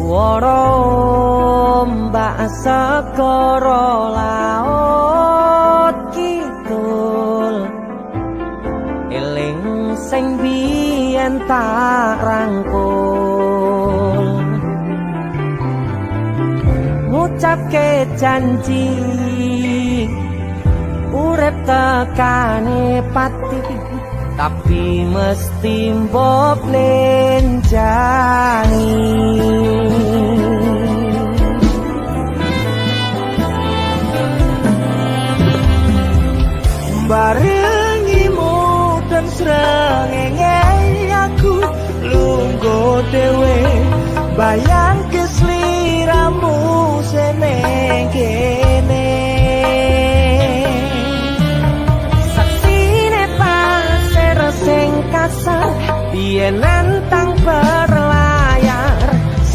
Suara mbak segara laut kidul eling sing biyen tak rangkul ngucapke janji urip tekane pati tapi mesti mbok lenjani barengimu dan srengenge aku lungguh dhewe bayang kesliramu seneng kene saksine pasir sing kasar biyen nantang berlayar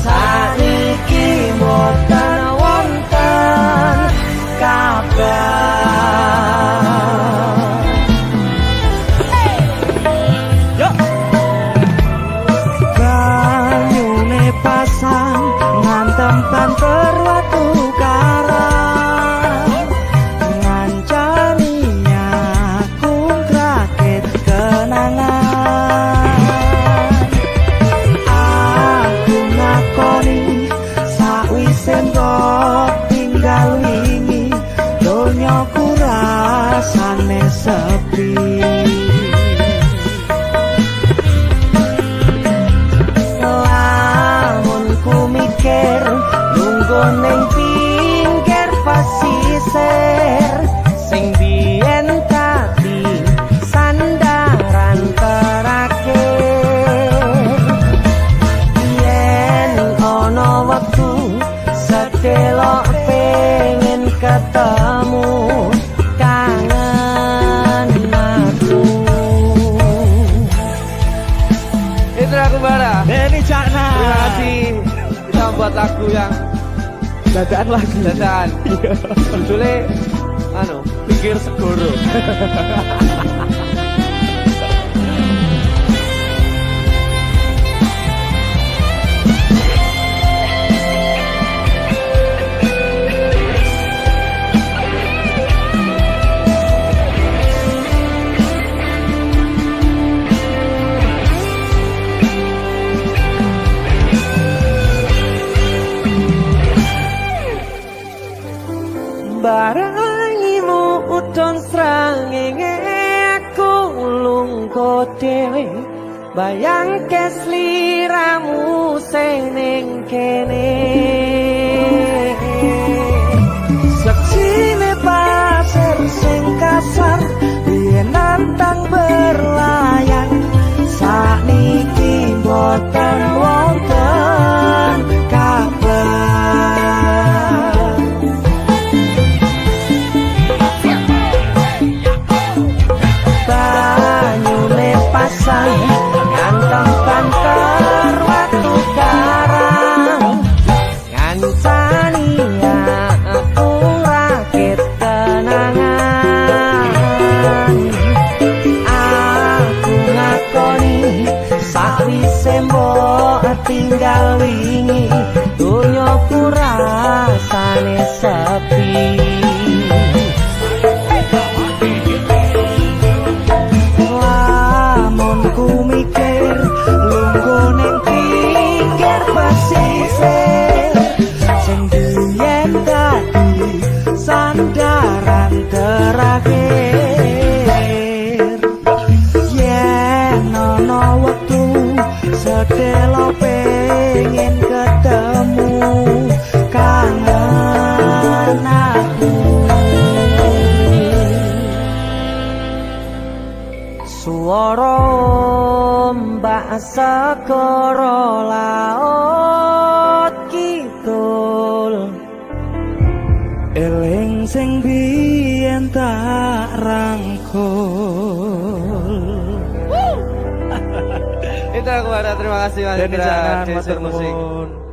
saniki mboten wonten kabar pasang ngantem banter watu karang ngancani aku ngrakit kenangan aku ngakoni sakwise mbok tinggal wingi donyaku rasane sepi neng pinggir pasisir sing biyen tadi sandaran terakhir yen ana wektu sedelok pengen ketemu kangen aku itu aku bara ini Cakna terima kasih kita buat lagu yang dadaan lagi dadaan judulnya pinggir segoro barangimu udon srengenge aku lungguh dhewe bayang kesliramu seneng kene saksine pasir sing kasar biyen nantang berlayar sakniki mboten wonten kabar nganteng banter watu karang ngancani aku rakit kenangan aku ngakoni sakwise mbok tinggal wingi donyaku rasane sepi ku mikir lungguh ning pinggir pasisir sing biyen dadi sandaran terakhir yen ana wektu sedelok pengen ketemu kangen aku suara mbak segara laut kidul eling sing biyen tak rangkul itu aku ada terima kasih Mas Indra, Musik.